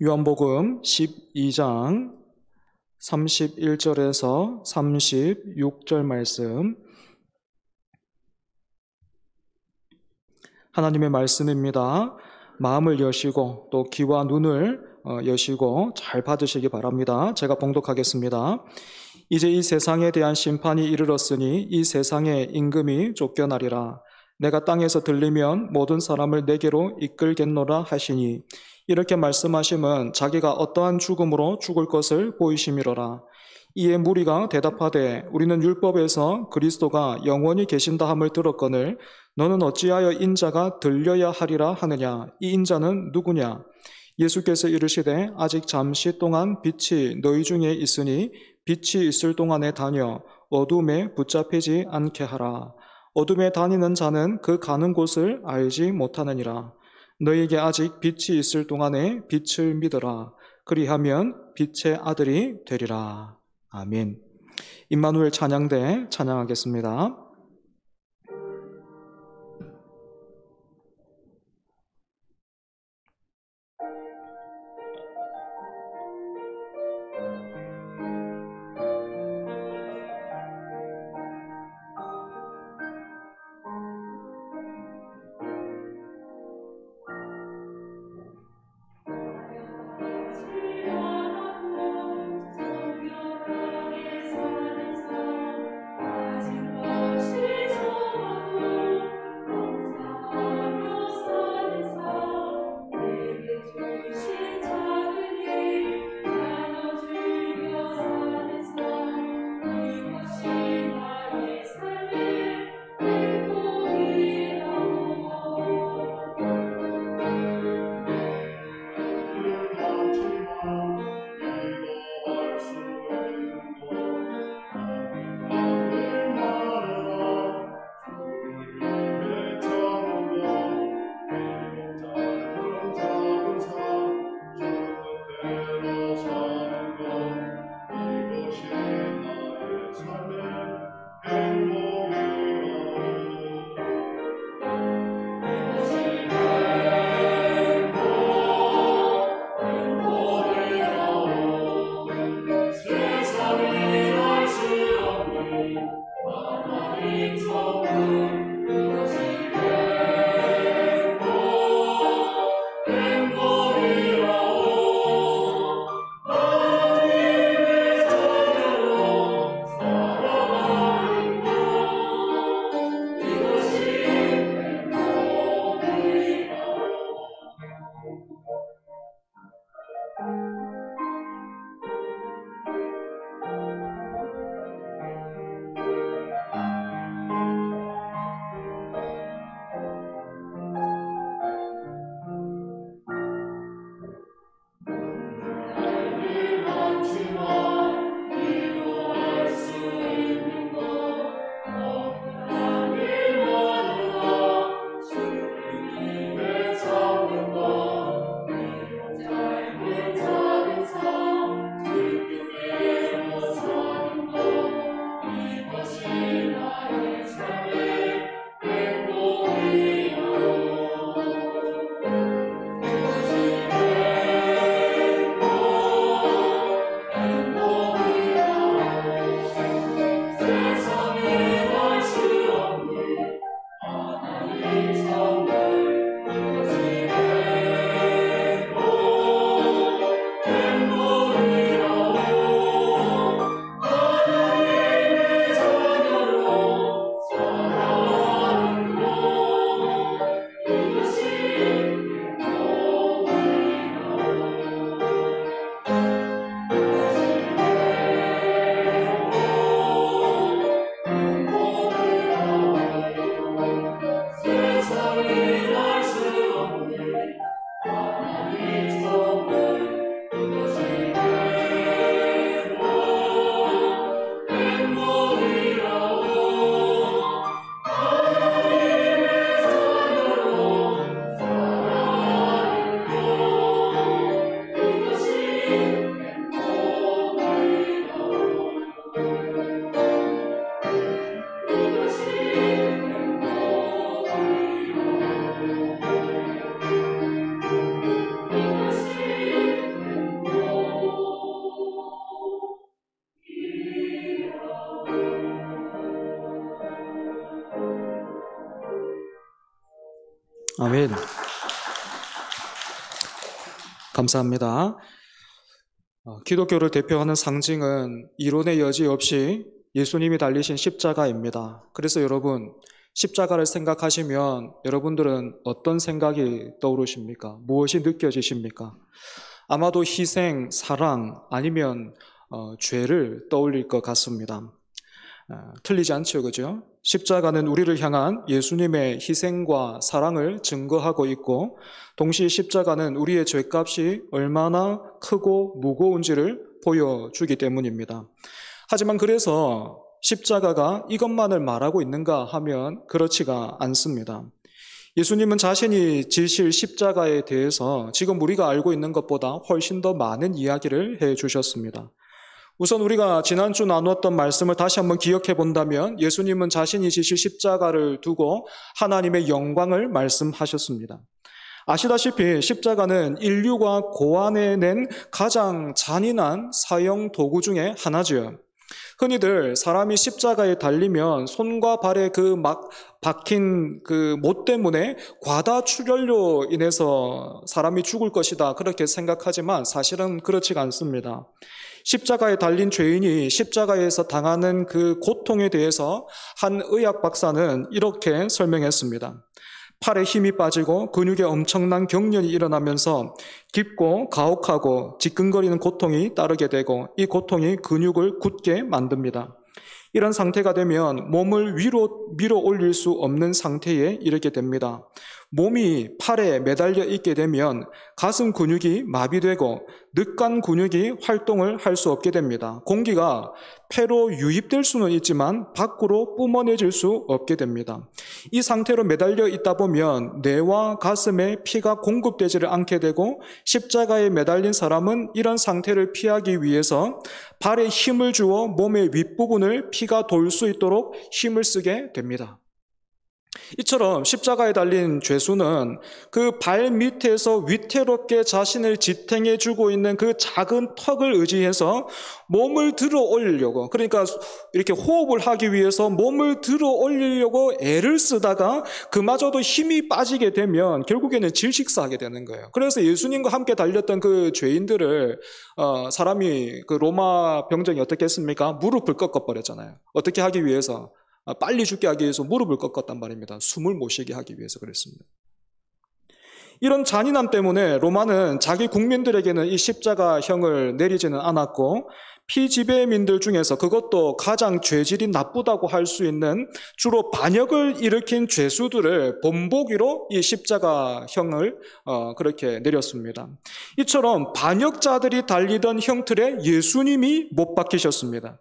요한복음 12장 31절에서 36절 말씀, 하나님의 말씀입니다. 마음을 여시고 또 귀와 눈을 여시고 잘 받으시기 바랍니다. 제가 봉독하겠습니다. 이제 이 세상에 대한 심판이 이르렀으니 이 세상의 임금이 쫓겨나리라. 내가 땅에서 들리면 모든 사람을 내게로 이끌겠노라 하시니, 이렇게 말씀하심은 자기가 어떠한 죽음으로 죽을 것을 보이심이로라. 이에 무리가 대답하되, 우리는 율법에서 그리스도가 영원히 계신다 함을 들었거늘 너는 어찌하여 인자가 들려야 하리라 하느냐? 이 인자는 누구냐? 예수께서 이르시되, 아직 잠시 동안 빛이 너희 중에 있으니 빛이 있을 동안에 다녀 어둠에 붙잡히지 않게 하라. 어둠에 다니는 자는 그 가는 곳을 알지 못하느니라. 너희에게 아직 빛이 있을 동안에 빛을 믿어라. 그리하면 빛의 아들이 되리라. 아멘. 임마누엘 찬양대 찬양하겠습니다. 아멘. 감사합니다. 기독교를 대표하는 상징은 이론의 여지 없이 예수님이 달리신 십자가입니다. 그래서 여러분, 십자가를 생각하시면 여러분들은 어떤 생각이 떠오르십니까? 무엇이 느껴지십니까? 아마도 희생, 사랑, 아니면 죄를 떠올릴 것 같습니다. 틀리지 않죠, 그죠? 십자가는 우리를 향한 예수님의 희생과 사랑을 증거하고 있고, 동시에 십자가는 우리의 죄값이 얼마나 크고 무거운지를 보여주기 때문입니다. 하지만 그래서 십자가가 이것만을 말하고 있는가 하면 그렇지가 않습니다. 예수님은 자신이 지실 십자가에 대해서 지금 우리가 알고 있는 것보다 훨씬 더 많은 이야기를 해 주셨습니다. 우선 우리가 지난주 나누었던 말씀을 다시 한번 기억해 본다면 예수님은 자신이 지실 십자가를 두고 하나님의 영광을 말씀하셨습니다. 아시다시피 십자가는 인류가 고안해낸 가장 잔인한 사형 도구 중에 하나죠. 흔히들 사람이 십자가에 달리면 손과 발에 그 막 박힌 그 못 때문에 과다 출혈로 인해서 사람이 죽을 것이다 그렇게 생각하지만 사실은 그렇지가 않습니다. 십자가에 달린 죄인이 십자가에서 당하는 그 고통에 대해서 한 의학 박사는 이렇게 설명했습니다. 팔에 힘이 빠지고 근육에 엄청난 경련이 일어나면서 깊고 가혹하고 지끈거리는 고통이 따르게 되고 이 고통이 근육을 굳게 만듭니다. 이런 상태가 되면 몸을 위로 밀어 올릴 수 없는 상태에 이르게 됩니다. 몸이 팔에 매달려 있게 되면 가슴 근육이 마비되고 늑간 근육이 활동을 할 수 없게 됩니다. 공기가 폐로 유입될 수는 있지만 밖으로 뿜어내질 수 없게 됩니다. 이 상태로 매달려 있다 보면 뇌와 가슴에 피가 공급되지를 않게 되고 십자가에 매달린 사람은 이런 상태를 피하기 위해서 발에 힘을 주어 몸의 윗부분을 피가 돌 수 있도록 힘을 쓰게 됩니다. 이처럼 십자가에 달린 죄수는 그 발 밑에서 위태롭게 자신을 지탱해 주고 있는 그 작은 턱을 의지해서 몸을 들어 올리려고, 그러니까 이렇게 호흡을 하기 위해서 몸을 들어 올리려고 애를 쓰다가 그마저도 힘이 빠지게 되면 결국에는 질식사하게 되는 거예요. 그래서 예수님과 함께 달렸던 그 죄인들을 사람이 그 로마 병정이 어떻게 했습니까? 무릎을 꺾어버렸잖아요. 어떻게 하기 위해서? 빨리 죽게 하기 위해서 무릎을 꺾었단 말입니다. 숨을 못 쉬게 하기 위해서 그랬습니다. 이런 잔인함 때문에 로마는 자기 국민들에게는 이 십자가형을 내리지는 않았고 피지배민들 중에서 그것도 가장 죄질이 나쁘다고 할 수 있는 주로 반역을 일으킨 죄수들을 본보기로 이 십자가형을 그렇게 내렸습니다. 이처럼 반역자들이 달리던 형틀에 예수님이 못 박히셨습니다.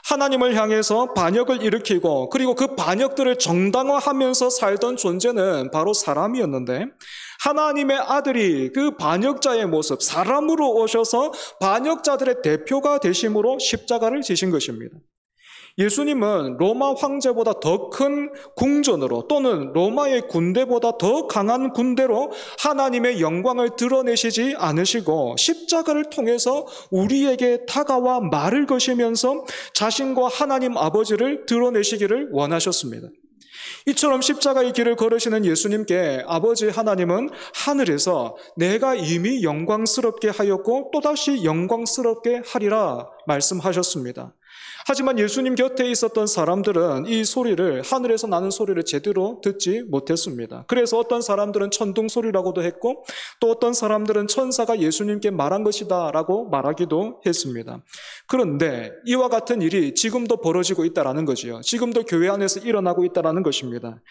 하나님을 향해서 반역을 일으키고 그리고 그 반역들을 정당화하면서 살던 존재는 바로 사람이었는데 하나님의 아들이 그 반역자의 모습, 사람으로 오셔서 반역자들의 대표가 되심으로 십자가를 지신 것입니다. 예수님은 로마 황제보다 더 큰 궁전으로 또는 로마의 군대보다 더 강한 군대로 하나님의 영광을 드러내시지 않으시고 십자가를 통해서 우리에게 다가와 말을 거시면서 자신과 하나님 아버지를 드러내시기를 원하셨습니다. 이처럼 십자가의 길을 걸으시는 예수님께 아버지 하나님은 하늘에서 내가 이미 영광스럽게 하였고 또다시 영광스럽게 하리라 말씀하셨습니다. 하지만 예수님 곁에 있었던 사람들은 이 소리를, 하늘에서 나는 소리를 제대로 듣지 못했습니다. 그래서 어떤 사람들은 천둥 소리라고도 했고 또 어떤 사람들은 천사가 예수님께 말한 것이다 라고 말하기도 했습니다. 그런데 이와 같은 일이 지금도 벌어지고 있다는 거지요. 지금도 교회 안에서 일어나고 있다는 것입니다.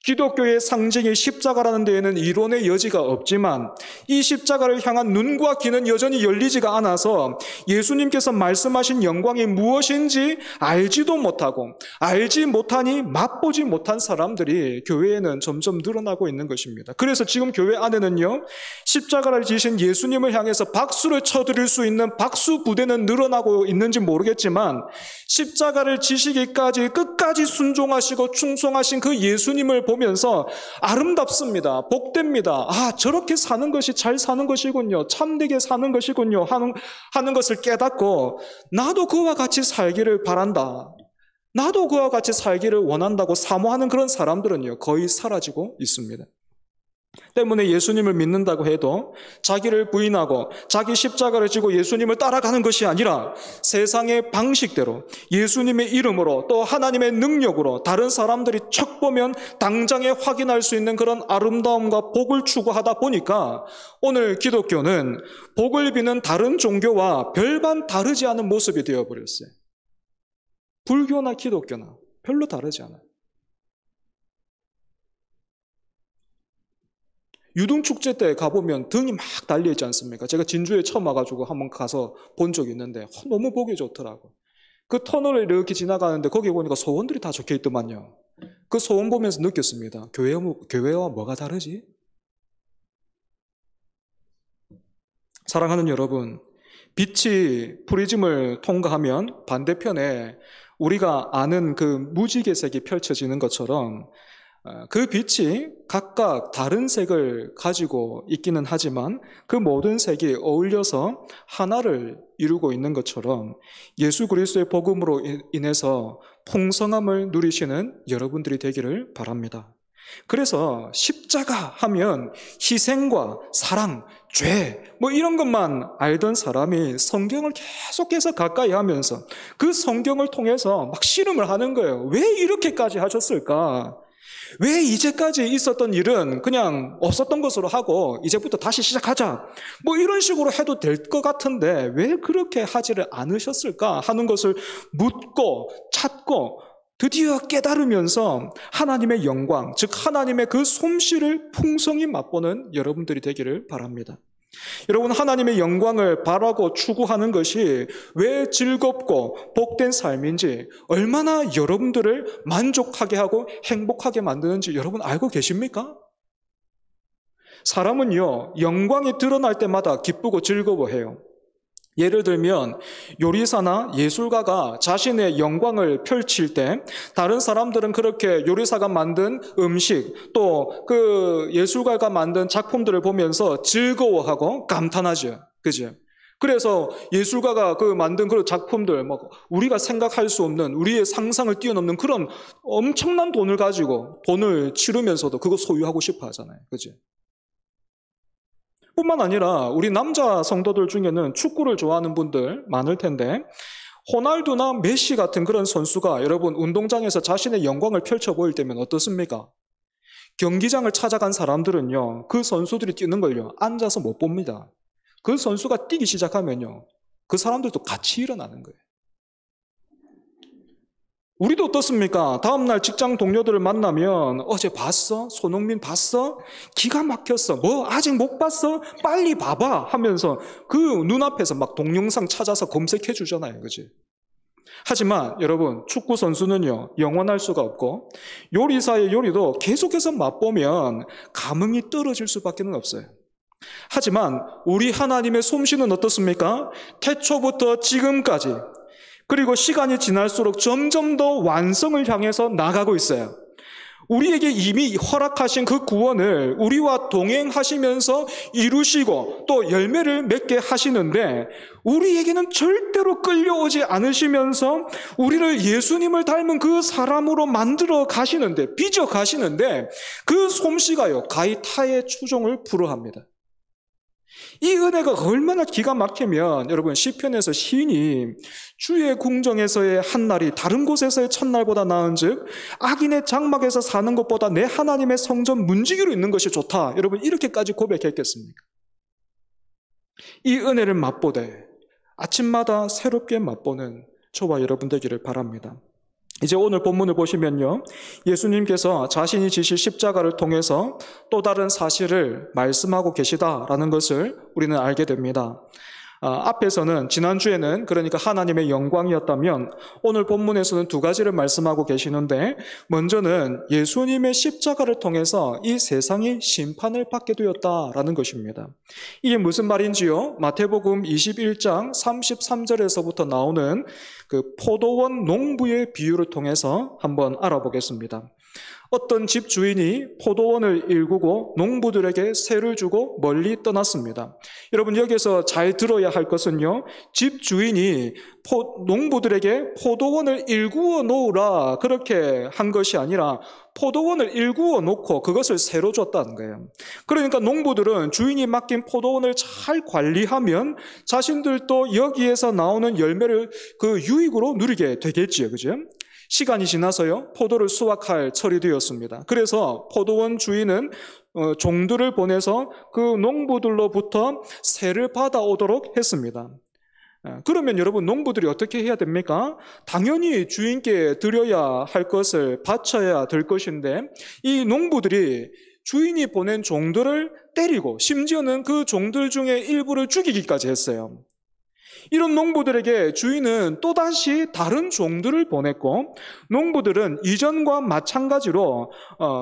기독교의 상징이 십자가라는 데에는 이론의 여지가 없지만 이 십자가를 향한 눈과 귀는 여전히 열리지가 않아서 예수님께서 말씀하신 영광이 무엇인지 알지도 못하고 알지 못하니 맛보지 못한 사람들이 교회에는 점점 늘어나고 있는 것입니다. 그래서 지금 교회 안에는요, 십자가를 지신 예수님을 향해서 박수를 쳐드릴 수 있는 박수 부대는 늘어나고 있는지 모르겠지만 십자가를 지시기까지 끝까지 순종하시고 충성하신 그 예수님을 보면서 아름답습니다. 복됩니다. 아, 저렇게 사는 것이 잘 사는 것이군요. 참되게 사는 것이군요. 하는 것을 깨닫고 나도 그와 같이 살기를 바란다. 나도 그와 같이 살기를 원한다고 사모하는 그런 사람들은요, 거의 사라지고 있습니다. 때문에 예수님을 믿는다고 해도 자기를 부인하고 자기 십자가를 지고 예수님을 따라가는 것이 아니라 세상의 방식대로 예수님의 이름으로 또 하나님의 능력으로 다른 사람들이 척 보면 당장에 확인할 수 있는 그런 아름다움과 복을 추구하다 보니까 오늘 기독교는 복을 비는 다른 종교와 별반 다르지 않은 모습이 되어버렸어요. 불교나 기독교나 별로 다르지 않아요. 유등축제 때 가보면 등이 막 달려있지 않습니까? 제가 진주에 처음 와가지고 한번 가서 본 적이 있는데 너무 보기 좋더라고. 그 터널을 이렇게 지나가는데 거기 보니까 소원들이 다 적혀있더만요. 그 소원 보면서 느꼈습니다. 교회와 뭐가 다르지? 사랑하는 여러분, 빛이 프리즘을 통과하면 반대편에 우리가 아는 그 무지개색이 펼쳐지는 것처럼 그 빛이 각각 다른 색을 가지고 있기는 하지만 그 모든 색이 어울려서 하나를 이루고 있는 것처럼 예수 그리스도의 복음으로 인해서 풍성함을 누리시는 여러분들이 되기를 바랍니다. 그래서 십자가 하면 희생과 사랑, 죄 이런 것만 알던 사람이 성경을 계속해서 가까이 하면서 그 성경을 통해서 막 씨름을 하는 거예요. 왜 이렇게까지 하셨을까? 왜 이제까지 있었던 일은 그냥 없었던 것으로 하고 이제부터 다시 시작하자 이런 식으로 해도 될 것 같은데 왜 그렇게 하지를 않으셨을까 하는 것을 묻고 찾고 드디어 깨달으면서 하나님의 영광, 즉 하나님의 그 솜씨를 풍성히 맛보는 여러분들이 되기를 바랍니다. 여러분, 하나님의 영광을 바라고 추구하는 것이 왜 즐겁고 복된 삶인지, 얼마나 여러분들을 만족하게 하고 행복하게 만드는지 여러분 알고 계십니까? 사람은요, 영광이 드러날 때마다 기쁘고 즐거워해요. 예를 들면 요리사나 예술가가 자신의 영광을 펼칠 때 다른 사람들은 그렇게 요리사가 만든 음식 또 그 예술가가 만든 작품들을 보면서 즐거워하고 감탄하죠. 그죠? 그래서 예술가가 그 만든 그런 작품들 우리가 생각할 수 없는 우리의 상상을 뛰어넘는 그런 엄청난 돈을 가지고 돈을 치르면서도 그거 소유하고 싶어 하잖아요. 그죠? 뿐만 아니라 우리 남자 성도들 중에는 축구를 좋아하는 분들 많을 텐데 호날두나 메시 같은 그런 선수가 여러분 운동장에서 자신의 영광을 펼쳐 보일 때면 어떻습니까? 경기장을 찾아간 사람들은요, 그 선수들이 뛰는 걸요 앉아서 못 봅니다. 그 선수가 뛰기 시작하면요 그 사람들도 같이 일어나는 거예요. 우리도 어떻습니까? 다음날 직장 동료들을 만나면 어제 봤어? 손흥민 봤어? 기가 막혔어. 아직 못 봤어? 빨리 봐봐 하면서 그 눈앞에서 막 동영상 찾아서 검색해 주잖아요. 그치? 하지만 여러분, 축구 선수는요 영원할 수가 없고 요리사의 요리도 계속해서 맛보면 감흥이 떨어질 수밖에 없어요. 하지만 우리 하나님의 솜씨는 어떻습니까? 태초부터 지금까지 그리고 시간이 지날수록 점점 더 완성을 향해서 나가고 있어요. 우리에게 이미 허락하신 그 구원을 우리와 동행하시면서 이루시고 또 열매를 맺게 하시는데 우리에게는 절대로 끌려오지 않으시면서 우리를 예수님을 닮은 그 사람으로 만들어 가시는데, 빚어 가시는데 그 솜씨가요 가히 타의 추종을 불허합니다. 이 은혜가 얼마나 기가 막히면 여러분 시편에서 시인이 주의 궁정에서의 한 날이 다른 곳에서의 첫날보다 나은즉 악인의 장막에서 사는 것보다 내 하나님의 성전 문지기로 있는 것이 좋다. 여러분 이렇게까지 고백했겠습니까? 이 은혜를 맛보되 아침마다 새롭게 맛보는 저와 여러분 되기를 바랍니다. 이제 오늘 본문을 보시면요, 예수님께서 자신이 지실 십자가를 통해서 또 다른 사실을 말씀하고 계시다라는 것을 우리는 알게 됩니다. 앞에서는 지난주에는 그러니까 하나님의 영광이었다면 오늘 본문에서는 두 가지를 말씀하고 계시는데, 먼저는 예수님의 십자가를 통해서 이 세상이 심판을 받게 되었다라는 것입니다. 이게 무슨 말인지요? 마태복음 21장 33절에서부터 나오는 그 포도원 농부의 비유를 통해서 한번 알아보겠습니다. 어떤 집 주인이 포도원을 일구고 농부들에게 세를 주고 멀리 떠났습니다. 여러분, 여기서 잘 들어야 할 것은요, 집 주인이 농부들에게 포도원을 일구어 놓으라 그렇게 한 것이 아니라 포도원을 일구어 놓고 그것을 새로 줬다는 거예요. 그러니까 농부들은 주인이 맡긴 포도원을 잘 관리하면 자신들도 여기에서 나오는 열매를 그 유익으로 누리게 되겠지요. 그죠? 시간이 지나서요, 포도를 수확할 철이 되었습니다. 그래서 포도원 주인은 종들을 보내서 그 농부들로부터 세를 받아오도록 했습니다. 그러면 여러분, 농부들이 어떻게 해야 됩니까? 당연히 주인께 드려야 할 것을 바쳐야 될 것인데, 이 농부들이 주인이 보낸 종들을 때리고 심지어는 그 종들 중에 일부를 죽이기까지 했어요. 이런 농부들에게 주인은 또다시 다른 종들을 보냈고, 농부들은 이전과 마찬가지로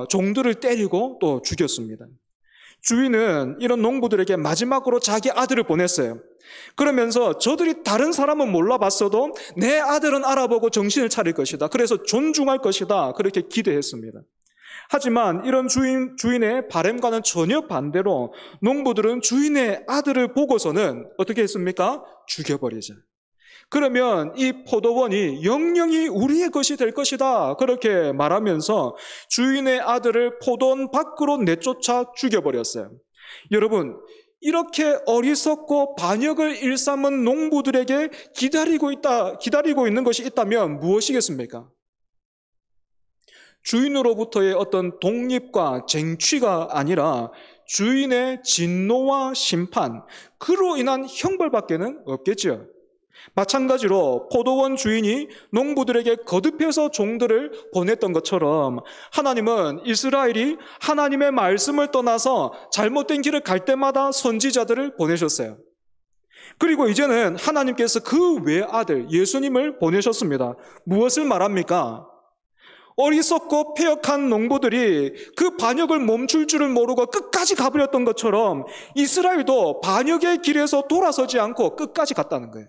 종들을 때리고 또 죽였습니다. 주인은 이런 농부들에게 마지막으로 자기 아들을 보냈어요. 그러면서 저들이 다른 사람은 몰라봤어도 내 아들은 알아보고 정신을 차릴 것이다. 그래서 존중할 것이다. 그렇게 기대했습니다. 하지만 이런 주인의 바람과는 전혀 반대로 농부들은 주인의 아들을 보고서는 어떻게 했습니까? 죽여버리자. 그러면 이 포도원이 영영이 우리의 것이 될 것이다. 그렇게 말하면서 주인의 아들을 포도원 밖으로 내쫓아 죽여버렸어요. 여러분, 이렇게 어리석고 반역을 일삼은 농부들에게 기다리고 있는 것이 있다면 무엇이겠습니까? 주인으로부터의 어떤 독립과 쟁취가 아니라 주인의 진노와 심판, 그로 인한 형벌밖에는 없겠지요. 마찬가지로 포도원 주인이 농부들에게 거듭해서 종들을 보냈던 것처럼 하나님은 이스라엘이 하나님의 말씀을 떠나서 잘못된 길을 갈 때마다 선지자들을 보내셨어요. 그리고 이제는 하나님께서 그 외아들 예수님을 보내셨습니다. 무엇을 말합니까? 어리석고 패역한 농부들이 그 반역을 멈출 줄을 모르고 끝까지 가버렸던 것처럼 이스라엘도 반역의 길에서 돌아서지 않고 끝까지 갔다는 거예요.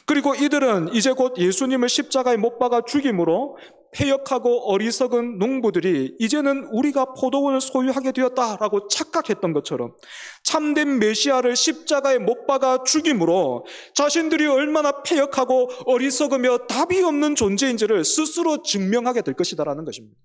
그리고 이들은 이제 곧 예수님을 십자가에 못 박아 죽임으로 패역하고 어리석은 농부들이 이제는 우리가 포도원을 소유하게 되었다라고 착각했던 것처럼 참된 메시아를 십자가에 못 박아 죽임으로 자신들이 얼마나 패역하고 어리석으며 답이 없는 존재인지를 스스로 증명하게 될 것이다라는 것입니다.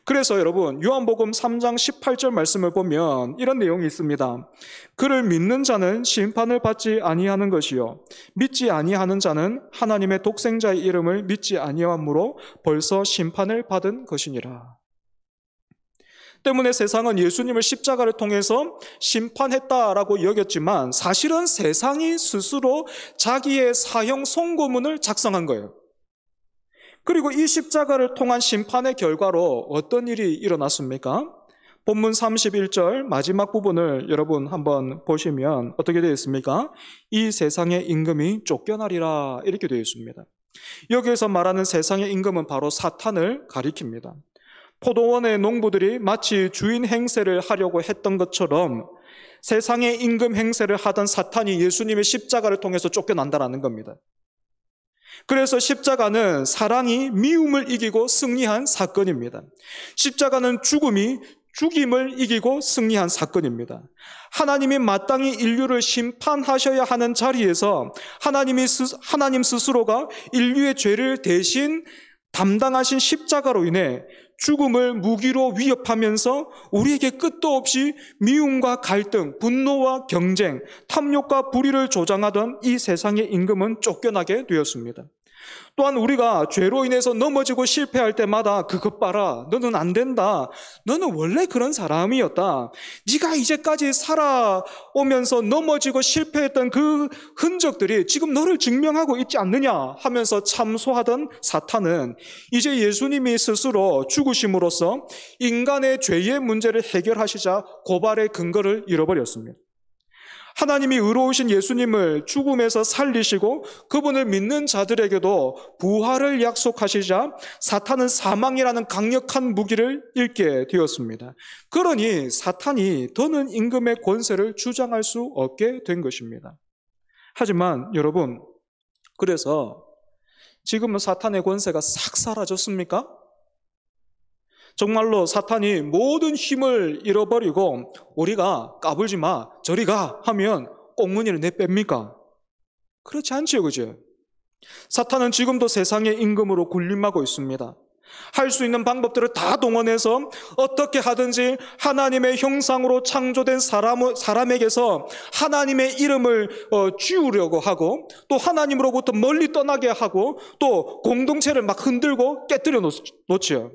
그래서 여러분, 요한복음 3장 18절 말씀을 보면 이런 내용이 있습니다. 그를 믿는 자는 심판을 받지 아니하는 것이요 믿지 아니하는 자는 하나님의 독생자의 이름을 믿지 아니함으로 벌써 심판을 받은 것이니라. 때문에 세상은 예수님을 십자가를 통해서 심판했다라고 여겼지만 사실은 세상이 스스로 자기의 사형 선고문을 작성한 거예요. 그리고 이 십자가를 통한 심판의 결과로 어떤 일이 일어났습니까? 본문 31절 마지막 부분을 여러분 한번 보시면 어떻게 되어 있습니까? 이 세상의 임금이 쫓겨나리라 이렇게 되어 있습니다. 여기에서 말하는 세상의 임금은 바로 사탄을 가리킵니다. 포도원의 농부들이 마치 주인 행세를 하려고 했던 것처럼 세상의 임금 행세를 하던 사탄이 예수님의 십자가를 통해서 쫓겨난다는 겁니다. 그래서 십자가는 사랑이 미움을 이기고 승리한 사건입니다. 십자가는 죽음이 죽임을 이기고 승리한 사건입니다. 하나님이 마땅히 인류를 심판하셔야 하는 자리에서 하나님 스스로가 인류의 죄를 대신 담당하신 십자가로 인해 죽음을 무기로 위협하면서 우리에게 끝도 없이 미움과 갈등, 분노와 경쟁, 탐욕과 불의를 조장하던 이 세상의 임금은 쫓겨나게 되었습니다. 또한 우리가 죄로 인해서 넘어지고 실패할 때마다 그것 봐라, 너는 안 된다, 너는 원래 그런 사람이었다, 네가 이제까지 살아오면서 넘어지고 실패했던 그 흔적들이 지금 너를 증명하고 있지 않느냐 하면서 참소하던 사탄은 이제 예수님이 스스로 죽으심으로써 인간의 죄의 문제를 해결하시자 고발의 근거를 잃어버렸습니다. 하나님이 의로우신 예수님을 죽음에서 살리시고 그분을 믿는 자들에게도 부활을 약속하시자 사탄은 사망이라는 강력한 무기를 잃게 되었습니다. 그러니 사탄이 더는 임금의 권세를 주장할 수 없게 된 것입니다. 하지만 여러분, 그래서 지금은 사탄의 권세가 싹 사라졌습니까? 정말로 사탄이 모든 힘을 잃어버리고 우리가 까불지 마, 저리 가 하면 꽁무니를 내뺍니까? 그렇지 않죠, 그죠? 사탄은 지금도 세상의 임금으로 군림하고 있습니다. 할 수 있는 방법들을 다 동원해서 어떻게 하든지 하나님의 형상으로 창조된 사람에게서 하나님의 이름을 지우려고 하고, 또 하나님으로부터 멀리 떠나게 하고, 또 공동체를 막 흔들고 깨뜨려 놓지요.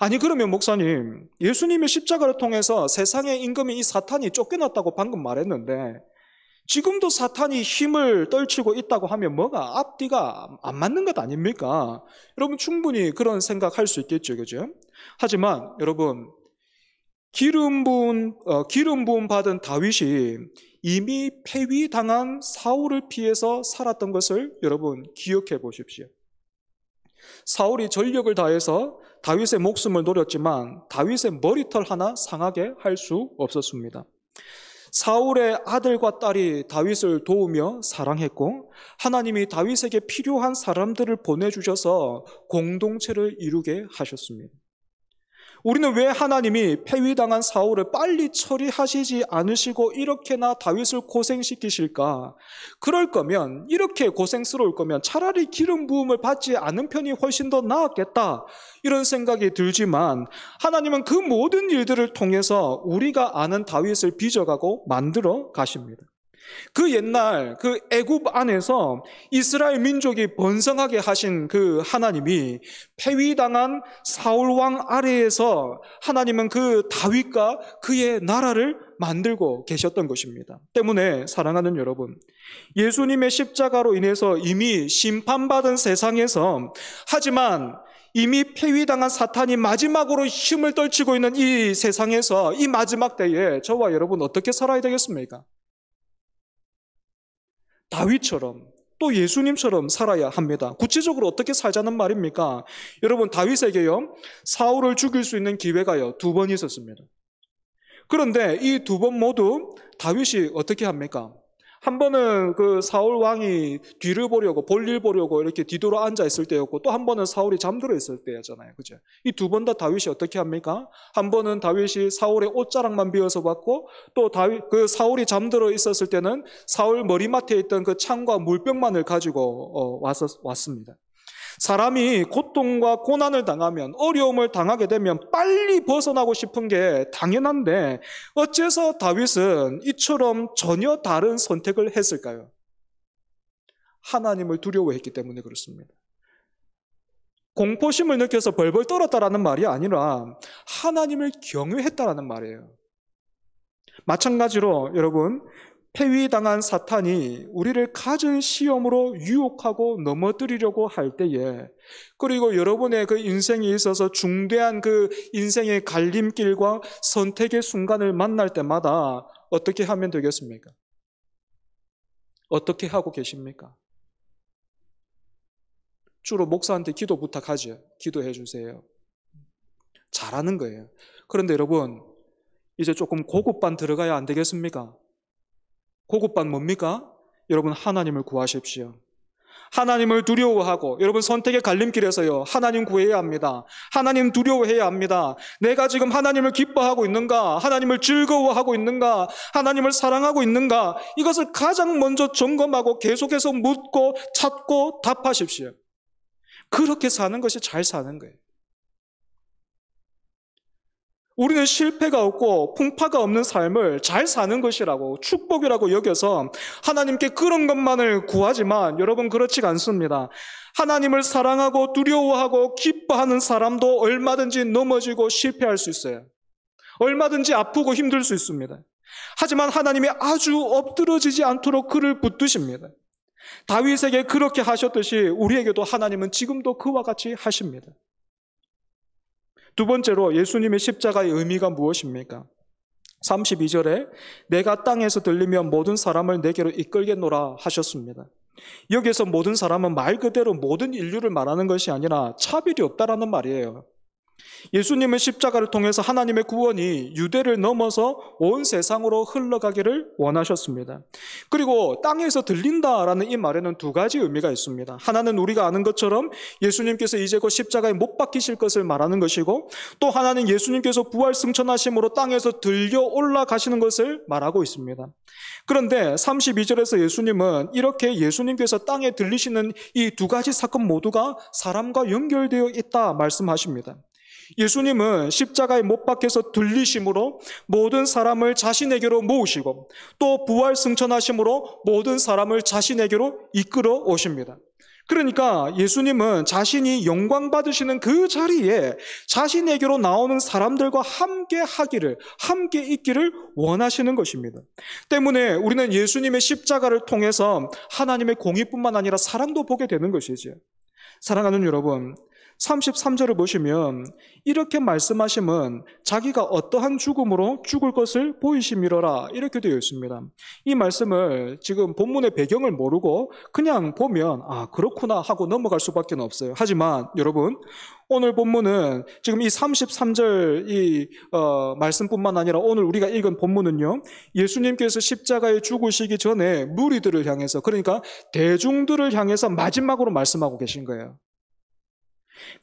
아니 그러면 목사님, 예수님의 십자가를 통해서 세상의 임금인 이 사탄이 쫓겨났다고 방금 말했는데 지금도 사탄이 힘을 떨치고 있다고 하면 뭐가 앞뒤가 안 맞는 것 아닙니까? 여러분 충분히 그런 생각할 수 있겠죠, 그죠? 하지만 여러분 기름 부음 받은 다윗이 이미 폐위당한 사울을 피해서 살았던 것을 여러분 기억해 보십시오. 사울이 전력을 다해서 다윗의 목숨을 노렸지만 다윗의 머리털 하나 상하게 할 수 없었습니다. 사울의 아들과 딸이 다윗을 도우며 사랑했고 하나님이 다윗에게 필요한 사람들을 보내주셔서 공동체를 이루게 하셨습니다. 우리는 왜 하나님이 폐위당한 사울을 빨리 처리하시지 않으시고 이렇게나 다윗을 고생시키실까? 그럴 거면, 이렇게 고생스러울 거면 차라리 기름 부음을 받지 않은 편이 훨씬 더 나았겠다, 이런 생각이 들지만 하나님은 그 모든 일들을 통해서 우리가 아는 다윗을 빚어가고 만들어 가십니다. 그 옛날 그 애굽 안에서 이스라엘 민족이 번성하게 하신 그 하나님이 폐위당한 사울 왕 아래에서 하나님은 그 다윗과 그의 나라를 만들고 계셨던 것입니다. 때문에 사랑하는 여러분, 예수님의 십자가로 인해서 이미 심판받은 세상에서, 하지만 이미 폐위당한 사탄이 마지막으로 힘을 떨치고 있는 이 세상에서 이 마지막 때에 저와 여러분 어떻게 살아야 되겠습니까? 다윗처럼, 또 예수님처럼 살아야 합니다. 구체적으로 어떻게 살자는 말입니까? 여러분 다윗에게요, 사울을 죽일 수 있는 기회가요 2번 있었습니다. 그런데 이 2번 모두 다윗이 어떻게 합니까? 한 번은 그 사울 왕이 뒤를 보려고, 볼일 보려고 이렇게 뒤돌아 앉아 있을 때였고, 또 한 번은 사울이 잠들어 있을 때였잖아요, 그죠? 이 2번 다 다윗이 어떻게 합니까? 한 번은 다윗이 사울의 옷자락만 비워서 받고, 또 그 사울이 잠들어 있었을 때는 사울 머리맡에 있던 그 창과 물병만을 가지고 왔습니다. 사람이 고통과 고난을 당하면, 어려움을 당하게 되면 빨리 벗어나고 싶은 게 당연한데 어째서 다윗은 이처럼 전혀 다른 선택을 했을까요? 하나님을 두려워했기 때문에 그렇습니다. 공포심을 느껴서 벌벌 떨었다라는 말이 아니라 하나님을 경외했다라는 말이에요. 마찬가지로 여러분, 폐위당한 사탄이 우리를 갖은 시험으로 유혹하고 넘어뜨리려고 할 때에, 그리고 여러분의 그 인생에 있어서 중대한 그 인생의 갈림길과 선택의 순간을 만날 때마다 어떻게 하면 되겠습니까? 어떻게 하고 계십니까? 주로 목사한테 기도 부탁하죠. 기도해 주세요. 잘하는 거예요. 그런데 여러분, 이제 조금 고급반 들어가야 안 되겠습니까? 고급반 뭡니까? 여러분 하나님을 구하십시오. 하나님을 두려워하고, 여러분 선택의 갈림길에서요 하나님 구해야 합니다. 하나님 두려워해야 합니다. 내가 지금 하나님을 기뻐하고 있는가? 하나님을 즐거워하고 있는가? 하나님을 사랑하고 있는가? 이것을 가장 먼저 점검하고 계속해서 묻고 찾고 답하십시오. 그렇게 사는 것이 잘 사는 거예요. 우리는 실패가 없고 풍파가 없는 삶을 잘 사는 것이라고, 축복이라고 여겨서 하나님께 그런 것만을 구하지만 여러분 그렇지가 않습니다. 하나님을 사랑하고 두려워하고 기뻐하는 사람도 얼마든지 넘어지고 실패할 수 있어요. 얼마든지 아프고 힘들 수 있습니다. 하지만 하나님이 아주 엎드러지지 않도록 그를 붙드십니다. 다윗에게 그렇게 하셨듯이 우리에게도 하나님은 지금도 그와 같이 하십니다. 두 번째로 예수님의 십자가의 의미가 무엇입니까? 32절에 내가 땅에서 들리면 모든 사람을 내게로 이끌겠노라 하셨습니다. 여기에서 모든 사람은 말 그대로 모든 인류를 말하는 것이 아니라 차별이 없다라는 말이에요. 예수님은 십자가를 통해서 하나님의 구원이 유대를 넘어서 온 세상으로 흘러가기를 원하셨습니다. 그리고 땅에서 들린다라는 이 말에는 두 가지 의미가 있습니다. 하나는 우리가 아는 것처럼 예수님께서 이제 곧 십자가에 못 박히실 것을 말하는 것이고, 또 하나는 예수님께서 부활 승천하심으로 땅에서 들려 올라가시는 것을 말하고 있습니다. 그런데 32절에서 예수님은 이렇게 예수님께서 땅에 들리시는 이 두 가지 사건 모두가 사람과 연결되어 있다 말씀하십니다. 예수님은 십자가에 못 박혀서 들리심으로 모든 사람을 자신에게로 모으시고, 또 부활 승천하심으로 모든 사람을 자신에게로 이끌어 오십니다. 그러니까 예수님은 자신이 영광 받으시는 그 자리에 자신에게로 나오는 사람들과 함께 하기를, 함께 있기를 원하시는 것입니다. 때문에 우리는 예수님의 십자가를 통해서 하나님의 공의뿐만 아니라 사랑도 보게 되는 것이죠. 사랑하는 여러분, 33절을 보시면 이렇게 말씀하심은 자기가 어떠한 죽음으로 죽을 것을 보이심이로라 이렇게 되어 있습니다. 이 말씀을 지금 본문의 배경을 모르고 그냥 보면 그렇구나 하고 넘어갈 수밖에 없어요. 하지만 여러분, 오늘 본문은 지금 이 33절 이 말씀뿐만 아니라 오늘 우리가 읽은 본문은요, 예수님께서 십자가에 죽으시기 전에 무리들을 향해서, 그러니까 대중들을 향해서 마지막으로 말씀하고 계신 거예요.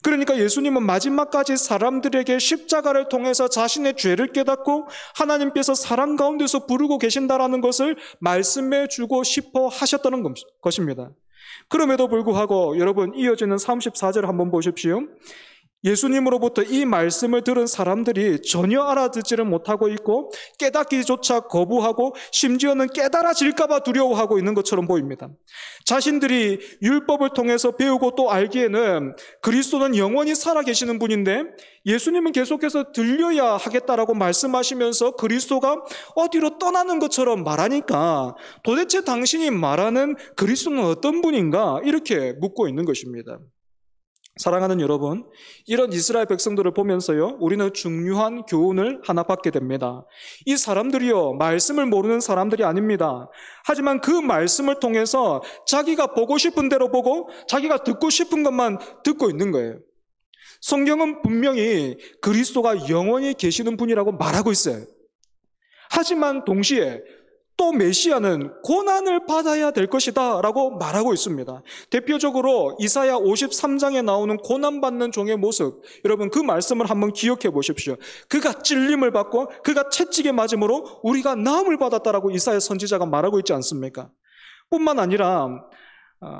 그러니까 예수님은 마지막까지 사람들에게 십자가를 통해서 자신의 죄를 깨닫고 하나님께서 사람 가운데서 부르고 계신다라는 것을 말씀해 주고 싶어 하셨다는 것입니다. 그럼에도 불구하고 여러분, 이어지는 34절 한번 보십시오. 예수님으로부터 이 말씀을 들은 사람들이 전혀 알아듣지를 못하고 있고 깨닫기조차 거부하고 심지어는 깨달아질까 봐 두려워하고 있는 것처럼 보입니다. 자신들이 율법을 통해서 배우고 또 알기에는 그리스도는 영원히 살아계시는 분인데 예수님은 계속해서 들려야 하겠다라고 말씀하시면서 그리스도가 어디로 떠나는 것처럼 말하니까 도대체 당신이 말하는 그리스도는 어떤 분인가 이렇게 묻고 있는 것입니다. 사랑하는 여러분, 이런 이스라엘 백성들을 보면서요, 우리는 중요한 교훈을 하나 받게 됩니다. 이 사람들이요, 말씀을 모르는 사람들이 아닙니다. 하지만 그 말씀을 통해서 자기가 보고 싶은 대로 보고 자기가 듣고 싶은 것만 듣고 있는 거예요. 성경은 분명히 그리스도가 영원히 계시는 분이라고 말하고 있어요. 하지만 동시에 또 메시아는 고난을 받아야 될 것이다 라고 말하고 있습니다. 대표적으로 이사야 53장에 나오는 고난받는 종의 모습, 여러분 그 말씀을 한번 기억해 보십시오. 그가 찔림을 받고 그가 채찍에 맞음으로 우리가 나음을 받았다라고 이사야 선지자가 말하고 있지 않습니까? 뿐만 아니라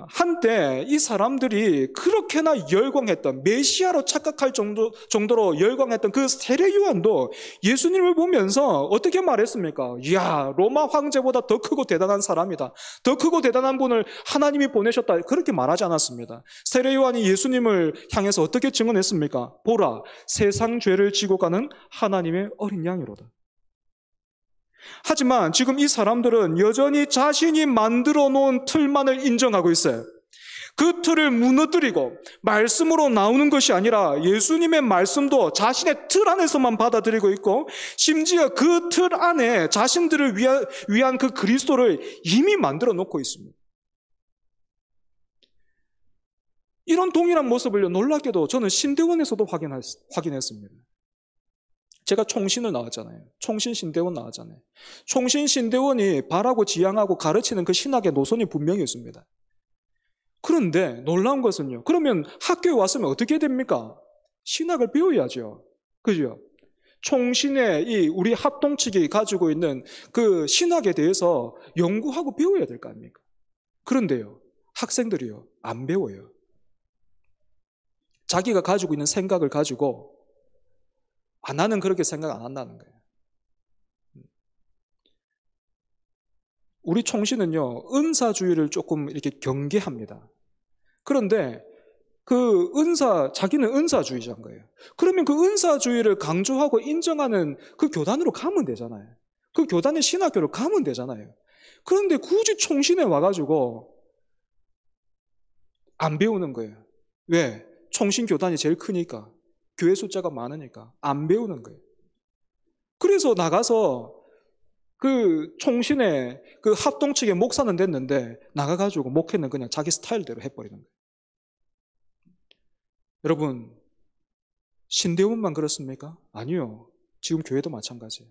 한때 이 사람들이 그렇게나 열광했던, 메시아로 착각할 정도로 열광했던 그 세례 요한도 예수님을 보면서 어떻게 말했습니까? 이야, 로마 황제보다 더 크고 대단한 사람이다, 더 크고 대단한 분을 하나님이 보내셨다, 그렇게 말하지 않았습니다. 세례 요한이 예수님을 향해서 어떻게 증언했습니까? 보라, 세상 죄를 지고 가는 하나님의 어린 양이로다. 하지만 지금 이 사람들은 여전히 자신이 만들어 놓은 틀만을 인정하고 있어요. 그 틀을 무너뜨리고 말씀으로 나오는 것이 아니라 예수님의 말씀도 자신의 틀 안에서만 받아들이고 있고, 심지어 그 틀 안에 자신들을 위한 그 그리스도를 이미 만들어 놓고 있습니다. 이런 동일한 모습을 놀랍게도 저는 신대원에서도 확인했습니다. 제가 총신을 나왔잖아요. 총신 신대원 나왔잖아요. 총신 신대원이 바라고 지향하고 가르치는 그 신학의 노선이 분명히 있습니다. 그런데 놀라운 것은요, 그러면 학교에 왔으면 어떻게 됩니까? 신학을 배워야죠. 그죠? 총신의 이 우리 합동 측이 가지고 있는 그 신학에 대해서 연구하고 배워야 될 거 아닙니까? 그런데요, 학생들이요, 안 배워요. 자기가 가지고 있는 생각을 가지고 나는 그렇게 생각 안 한다는 거예요. 우리 총신은요, 은사주의를 조금 이렇게 경계합니다. 그런데 자기는 은사주의자인 거예요. 그러면 그 은사주의를 강조하고 인정하는 그 교단으로 가면 되잖아요. 그 교단의 신학교로 가면 되잖아요. 그런데 굳이 총신에 와가지고 안 배우는 거예요. 왜? 총신 교단이 제일 크니까. 교회 숫자가 많으니까 안 배우는 거예요. 그래서 나가서 그 총신의 그 합동 측의 목사는 됐는데 나가가지고 목회는 그냥 자기 스타일대로 해버리는 거예요. 여러분, 신대문만 그렇습니까? 아니요. 지금 교회도 마찬가지예요.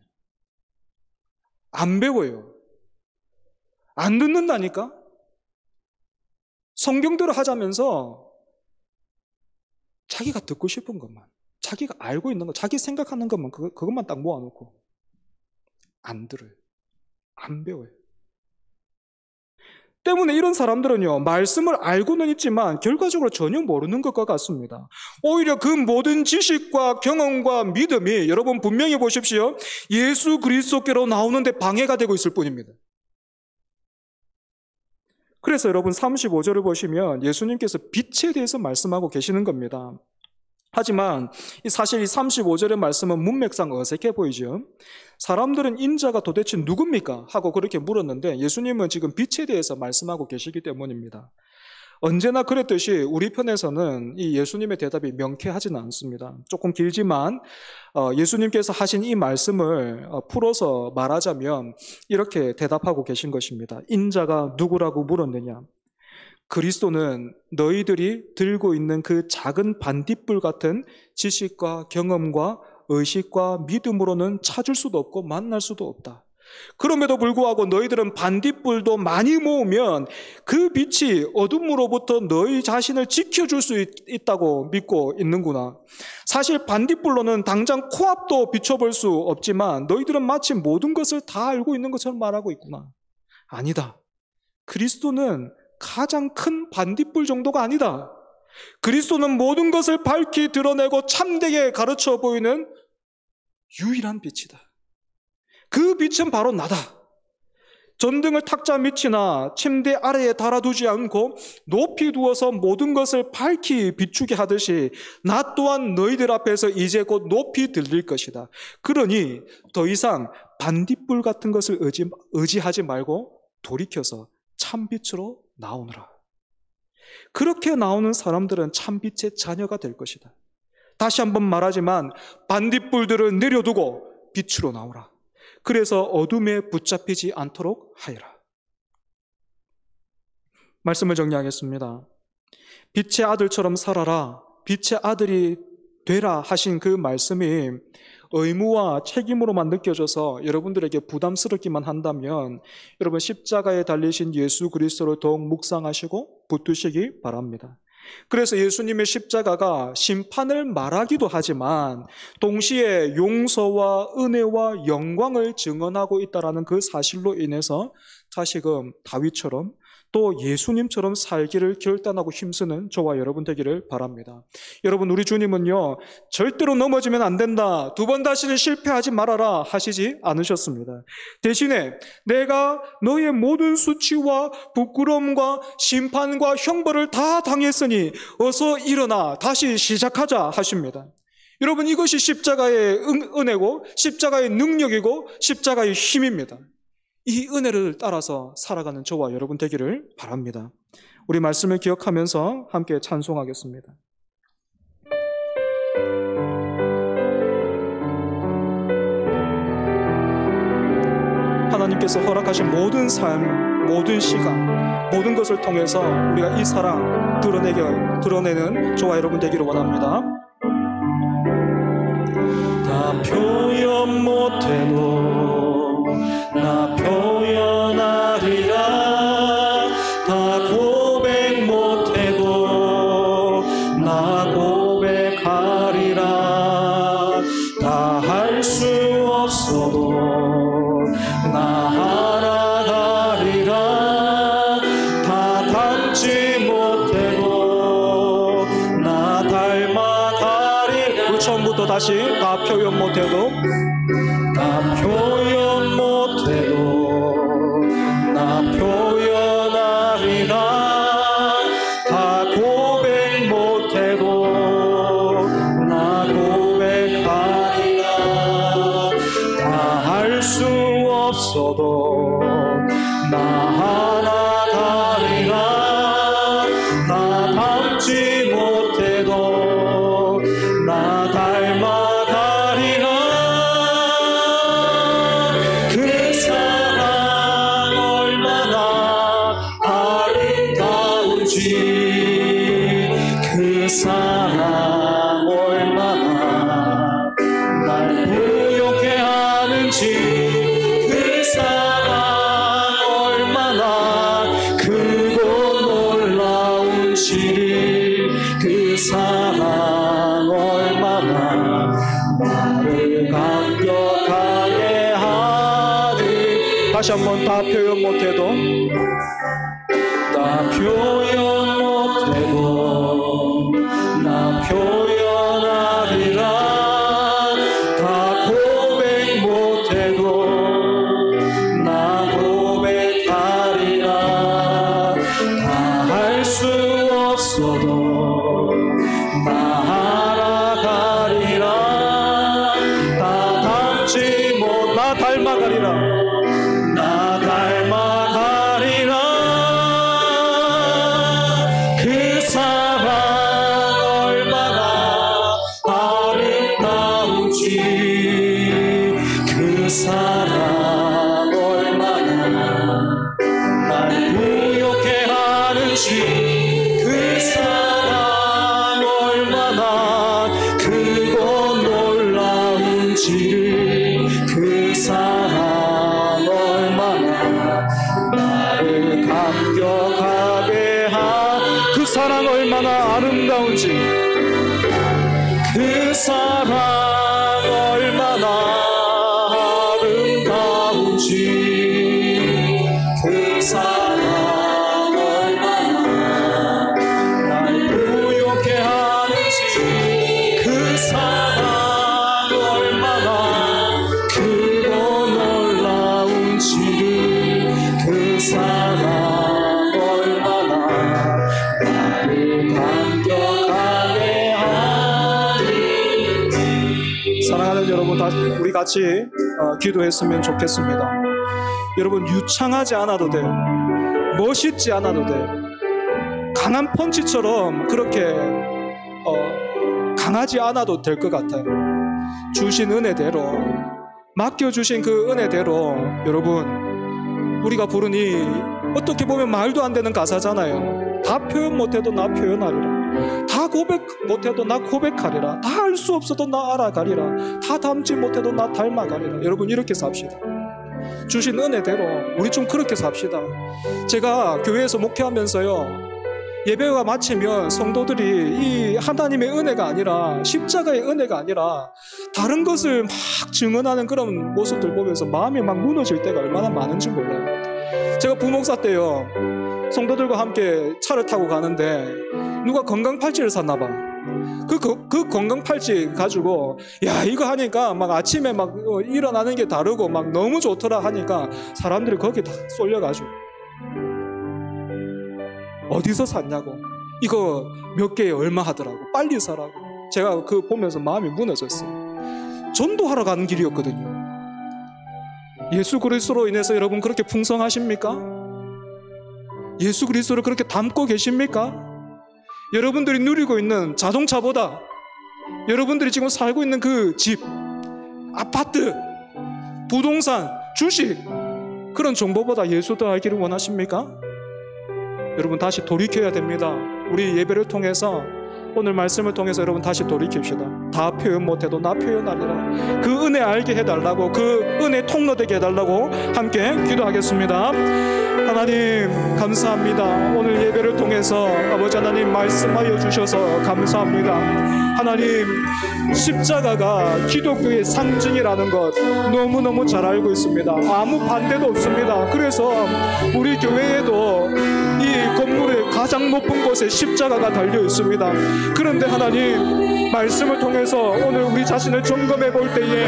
안 배워요. 안 듣는다니까? 성경대로 하자면서 자기가 듣고 싶은 것만, 자기가 알고 있는 것, 자기 생각하는 것만, 그것만 딱 모아놓고 안 들어요. 안 배워요. 때문에 이런 사람들은요, 말씀을 알고는 있지만 결과적으로 전혀 모르는 것과 같습니다. 오히려 그 모든 지식과 경험과 믿음이, 여러분 분명히 보십시오, 예수 그리스도께로 나오는데 방해가 되고 있을 뿐입니다. 그래서 여러분 35절을 보시면 예수님께서 빛에 대해서 말씀하고 계시는 겁니다. 하지만 사실 이 35절의 말씀은 문맥상 어색해 보이죠. 사람들은 인자가 도대체 누굽니까? 하고 그렇게 물었는데 예수님은 지금 빛에 대해서 말씀하고 계시기 때문입니다. 언제나 그랬듯이 우리 편에서는 이 예수님의 대답이 명쾌하지는 않습니다. 조금 길지만 예수님께서 하신 이 말씀을 풀어서 말하자면 이렇게 대답하고 계신 것입니다. 인자가 누구라고 물었느냐? 그리스도는 너희들이 들고 있는 그 작은 반딧불 같은 지식과 경험과 의식과 믿음으로는 찾을 수도 없고 만날 수도 없다. 그럼에도 불구하고 너희들은 반딧불도 많이 모으면 그 빛이 어둠으로부터 너희 자신을 지켜줄 수 있다고 믿고 있는구나. 사실 반딧불로는 당장 코앞도 비춰볼 수 없지만 너희들은 마치 모든 것을 다 알고 있는 것처럼 말하고 있구나. 아니다. 그리스도는 가장 큰 반딧불 정도가 아니다. 그리스도는 모든 것을 밝히 드러내고 참되게 가르쳐 보이는 유일한 빛이다. 그 빛은 바로 나다. 전등을 탁자 밑이나 침대 아래에 달아두지 않고 높이 두어서 모든 것을 밝히 비추게 하듯이 나 또한 너희들 앞에서 이제 곧 높이 들릴 것이다. 그러니 더 이상 반딧불 같은 것을 의지하지 말고 돌이켜서 참빛으로 나오느라. 그렇게 나오는 사람들은 참빛의 자녀가 될 것이다. 다시 한번 말하지만 반딧불들을 내려두고 빛으로 나오라. 그래서 어둠에 붙잡히지 않도록 하여라. 말씀을 정리하겠습니다. 빛의 아들처럼 살아라, 빛의 아들이 되라 하신 그 말씀이 의무와 책임으로만 느껴져서 여러분들에게 부담스럽기만 한다면 여러분 십자가에 달리신 예수 그리스도를 더욱 묵상하시고 붙드시기 바랍니다. 그래서 예수님의 십자가가 심판을 말하기도 하지만 동시에 용서와 은혜와 영광을 증언하고 있다는 그 사실로 인해서 다시금 다윗처럼 또 예수님처럼 살기를 결단하고 힘쓰는 저와 여러분 되기를 바랍니다. 여러분, 우리 주님은요, 절대로 넘어지면 안 된다, 두 번 다시는 실패하지 말아라 하시지 않으셨습니다. 대신에 내가 너의 모든 수치와 부끄러움과 심판과 형벌을 다 당했으니 어서 일어나 다시 시작하자 하십니다. 여러분, 이것이 십자가의 은혜고 십자가의 능력이고 십자가의 힘입니다. 이 은혜를 따라서 살아가는 저와 여러분 되기를 바랍니다. 우리 말씀을 기억하면서 함께 찬송하겠습니다. 하나님께서 허락하신 모든 삶, 모든 시간, 모든 것을 통해서 우리가 이 사랑 드러내는 저와 여러분 되기를 원합니다. 다 표현 못해도 나 표현하리라. 다 고백 못해도 나 고백하리라. 다 할 수 없어도 나 알아가리라. 다 닮지 못해도 나 닮아가리라. 우리 처음부터 다시 다 표현 못해도 나 표현 못해도 나 표현하리라. 다 고백 못해도 나 고백하리라. 다 할 수 없어도 나 하나 가리라. 다 닮지 못해도 나 닮아가리라. 그 사랑 얼마나 아름다운지, 그 사랑 얼마나 다시 한번 다 표현 못해도 나 표현 못해도 나 표현하리라 다 고백 못해도 나 고백하리라 다 할 수 없어도 나 알아가리라 다 닮지 못 나 닮아가리라 나 닮아가리라 그 사랑 얼마나 아름다운지 그 사랑 얼마나 날 부욕해 하는지 그 사랑 얼마나 크고 놀라운지 그 사랑 얼마나 나를 감격하게 그 사랑 얼마나 아름다운지 그 사랑 얼마나 아름다운지 그 사랑 얼마나 날 부욕해 하는지 그 사랑 얼마나 크고 놀라운지 그 사랑 얼마나 나를 감격하게 하는지. 사랑하는 여러분, 우리 같이 기도했으면 좋겠습니다. 여러분, 유창하지 않아도 돼요. 멋있지 않아도 돼요. 강한 펀치처럼 그렇게 강하지 않아도 될 것 같아요. 주신 은혜대로, 맡겨주신 그 은혜대로 여러분, 우리가 부르니 어떻게 보면 말도 안 되는 가사잖아요. 다 표현 못해도 나 표현하리라, 다 고백 못해도 나 고백하리라, 다 알 수 없어도 나 알아가리라, 다 닮지 못해도 나 닮아가리라. 여러분, 이렇게 삽시다. 주신 은혜대로 우리 좀 그렇게 삽시다. 제가 교회에서 목회하면서요, 예배가 마치면 성도들이 이 하나님의 은혜가 아니라, 십자가의 은혜가 아니라 다른 것을 막 증언하는 그런 모습들 보면서 마음이 막 무너질 때가 얼마나 많은지 몰라요. 제가 부목사 때요, 성도들과 함께 차를 타고 가는데 누가 건강팔찌를 샀나 봐. 그 건강팔찌 가지고 야, 이거 하니까 막 아침에 막 일어나는 게 다르고 막 너무 좋더라 하니까 사람들이 거기에 다 쏠려가지고 어디서 샀냐고, 이거 몇 개에 얼마 하더라고, 빨리 사라고. 제가 그 보면서 마음이 무너졌어요. 전도하러 가는 길이었거든요. 예수 그리스도로 인해서 여러분 그렇게 풍성하십니까? 예수 그리스도를 그렇게 닮고 계십니까? 여러분들이 누리고 있는 자동차보다 여러분들이 지금 살고 있는 그 집, 아파트, 부동산, 주식, 그런 정보보다 예수 더 알기를 원하십니까? 여러분, 다시 돌이켜야 됩니다. 우리 예배를 통해서, 오늘 말씀을 통해서 여러분 다시 돌이킵시다. 다 표현 못해도 나 표현하리라. 그 은혜 알게 해달라고, 그 은혜 통로되게 해달라고 함께 기도하겠습니다. 하나님 감사합니다. 오늘 예배를 통해서 아버지 하나님 말씀하여 주셔서 감사합니다. 하나님, 십자가가 기독교의 상징이라는 것 너무너무 잘 알고 있습니다. 아무 반대도 없습니다. 그래서 우리 교회에도 이 건물의 가장 높은 곳에 십자가가 달려 있습니다. 그런데 하나님, 말씀을 통해서 오늘 우리 자신을 점검해 볼 때에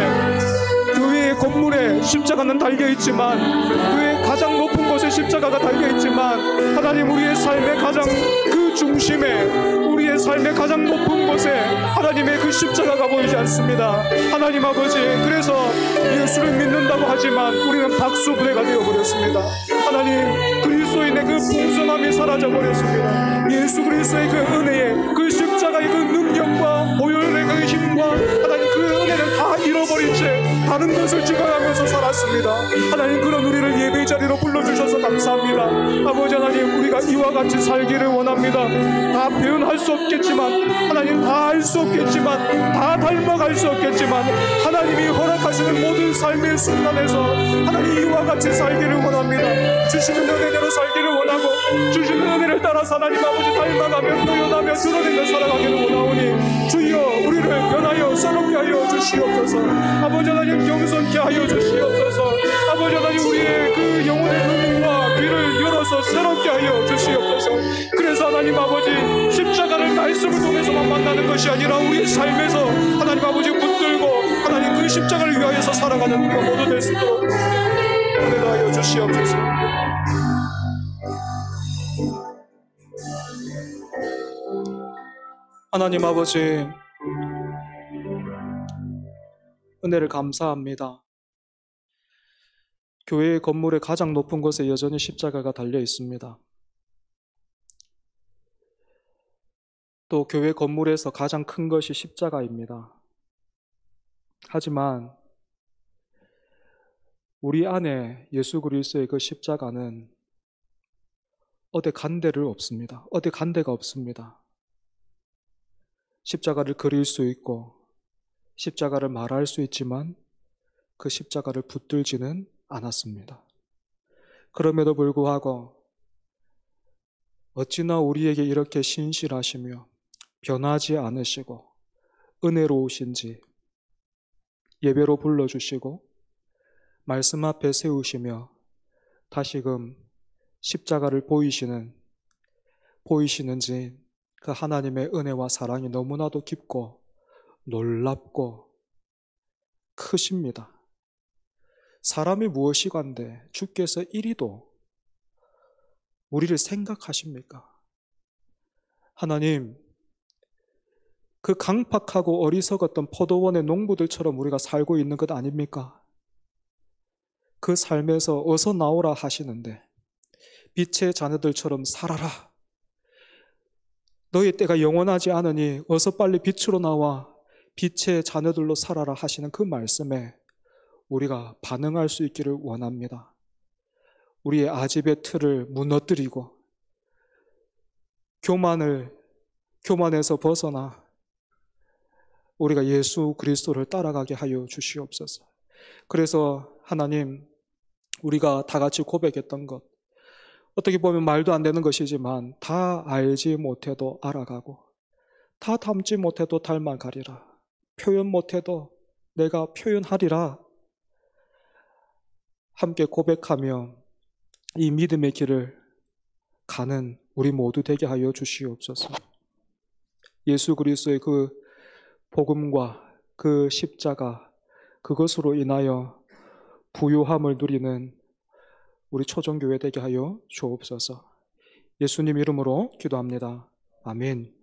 교회의 건물에 십자가는 달려 있지만, 교회의 가장 높은 곳에 십자가가 달려 있지만, 하나님, 우리의 삶의 가장 그 중심에, 우리의 삶의 가장 높은 곳에 하나님의 그 십자가가 보이지 않습니다. 하나님 아버지, 그래서 예수를 믿는다고 하지만 우리는 박수부대가 되어버렸습니다. 하나님, 그리스도인의 그 풍성함이 사라져버렸습니다. 예수 그리스도의 그 은혜에, 그 십자가의 그 능력과 보혈의 그 힘과 하나님 그 은혜를 다 잃어버린 채 다른 것을 지각하면서 살았습니다. 하나님, 그런 우리를 예배 자리로 불러주셔서 감사합니다. 아버지 하나님, 우리가 이와 같이 살기를 원합니다. 다 표현할 수 없겠지만, 하나님 다 알 수 없겠지만, 다 닮아갈 수 없겠지만, 하나님이 허락하시는 모든 삶의 순간에서 하나님 이와 같이 살기를 원합니다. 주시는 은혜대로 살기를 원하고, 주시는 은혜를 따라서 하나님 아버지 닮아가며 표현하며 드러내며 살아가기를 원하오니, 주여 우리를 변하여 새롭게 하여 주시옵소서. 아버지 하나님, 겸손케 하여 주시옵소서. 아버지 하나님, 우리의 그 그 영혼의 눈과 귀를 열어서 새롭게 하여 주시옵소서. 그래서 하나님 아버지, 십자가를 말씀을 통해서만 만나는 것이 아니라 우리의 삶에서 하나님 아버지 붙들고 하나님 그 십자가를 위하여서 살아가는 우리가 모두 될 수 있도록 은혜하여 주시옵소서. 하나님 아버지, 은혜를 감사합니다. 교회의 건물의 가장 높은 곳에 여전히 십자가가 달려 있습니다. 또 교회 건물에서 가장 큰 것이 십자가입니다. 하지만 우리 안에 예수 그리스도의 그 십자가는 어디 간데를 없습니다. 어디 간데가 없습니다. 십자가를 그릴 수 있고 십자가를 말할 수 있지만 그 십자가를 붙들지는 않았습니다. 그럼에도 불구하고 어찌나 우리에게 이렇게 신실하시며 변하지 않으시고 은혜로우신지 예배로 불러주시고 말씀 앞에 세우시며 다시금 십자가를 보이시는지 그 하나님의 은혜와 사랑이 너무나도 깊고 놀랍고 크십니다. 사람이 무엇이간데 주께서 이리도 우리를 생각하십니까? 하나님, 그 강팍하고 어리석었던 포도원의 농부들처럼 우리가 살고 있는 것 아닙니까? 그 삶에서 어서 나오라 하시는데 빛의 자녀들처럼 살아라. 너희 때가 영원하지 않으니 어서 빨리 빛으로 나와 빛의 자녀들로 살아라 하시는 그 말씀에 우리가 반응할 수 있기를 원합니다. 우리의 아집의 틀을 무너뜨리고 교만에서 벗어나 우리가 예수 그리스도를 따라가게 하여 주시옵소서. 그래서 하나님, 우리가 다 같이 고백했던 것, 어떻게 보면 말도 안 되는 것이지만 다 알지 못해도 알아가고 다 닮지 못해도 닮아가리라. 표현 못해도 내가 표현하리라. 함께 고백하며 이 믿음의 길을 가는 우리 모두 되게 하여 주시옵소서. 예수 그리스도의 그 복음과 그 십자가, 그것으로 인하여 부요함을 누리는 우리 초정교회 되게 하여 주옵소서. 예수님 이름으로 기도합니다. 아멘.